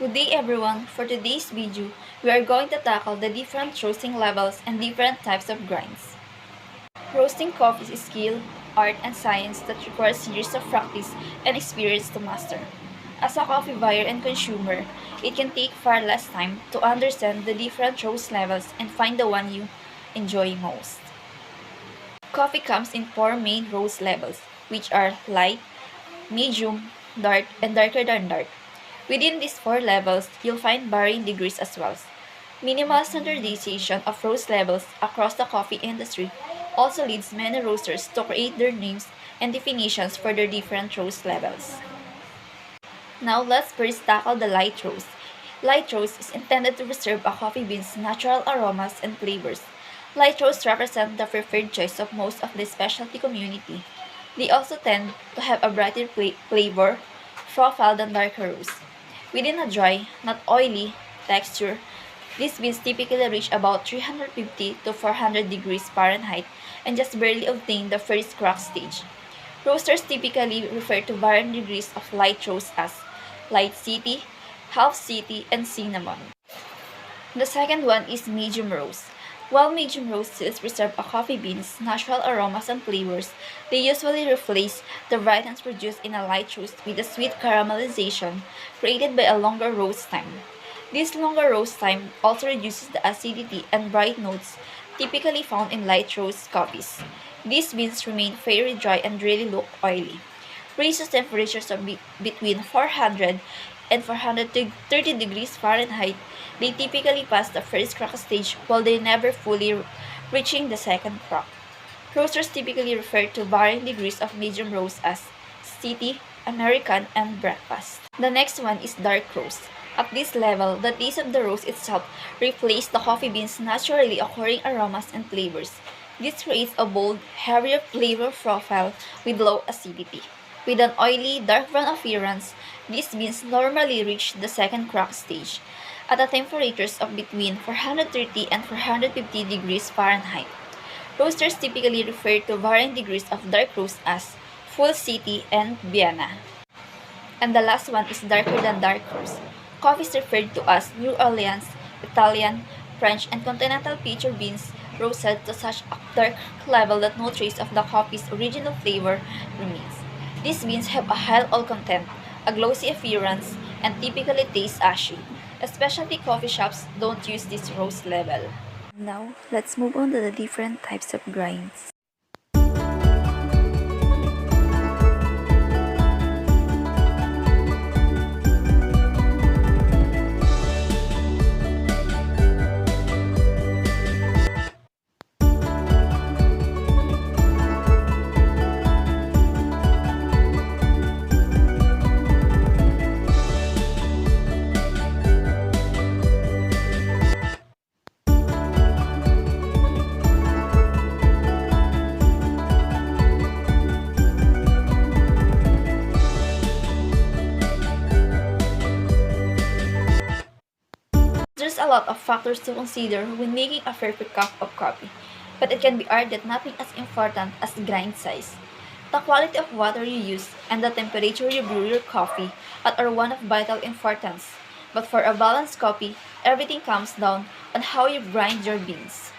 Good day everyone! For today's video, we are going to tackle the different roasting levels and different types of grinds. Roasting coffee is a skill, art, and science that requires years of practice and experience to master. As a coffee buyer and consumer, it can take far less time to understand the different roast levels and find the one you enjoy most. Coffee comes in four main roast levels, which are light, medium, dark, and darker than dark. Within these four levels, you'll find varying degrees as well. Minimal standardization of roast levels across the coffee industry also leads many roasters to create their names and definitions for their different roast levels. Now let's first tackle the light roast. Light roast is intended to preserve a coffee bean's natural aromas and flavors. Light roasts represent the preferred choice of most of the specialty community. They also tend to have a brighter flavor profile than darker roasts. Within a dry, not oily, texture, these beans typically reach about 350 to 400 degrees Fahrenheit and just barely obtain the first crack stage. Roasters typically refer to varying degrees of light roast as light city, half city, and cinnamon. The second one is medium roast. While medium roast is preserve a coffee bean's natural aromas and flavors, they usually replace the brightness produced in a light roast with a sweet caramelization created by a longer roast time. This longer roast time also reduces the acidity and bright notes typically found in light roast coffees. These beans remain very dry and really look oily. Raised to temperatures of between 400 and 430 degrees Fahrenheit, they typically pass the first crack stage while they never fully reaching the second crack. Roasters typically refer to varying degrees of medium roast as city, American, and breakfast. The next one is dark roast. At this level, the taste of the roast itself replaces the coffee bean's naturally occurring aromas and flavors. This creates a bold, heavier flavor profile with low acidity. With an oily, dark brown appearance, these beans normally reach the second crack stage at a temperatures of between 430 and 450 degrees Fahrenheit. Roasters typically refer to varying degrees of dark roast as full city and Vienna. And the last one is darker than dark roast. Coffee is referred to as New Orleans, Italian, French, and continental pitcher beans roasted to such a dark level that no trace of the coffee's original flavor remains. These beans have a high alcohol content, a glossy appearance, and typically taste ashy. Specialty coffee shops don't use this roast level. Now, let's move on to the different types of grinds. There's a lot of factors to consider when making a perfect cup of coffee, but it can be argued that nothing as important as the grind size. The quality of water you use and the temperature you brew your coffee at are one of vital importance. But for a balanced coffee, everything comes down on how you grind your beans.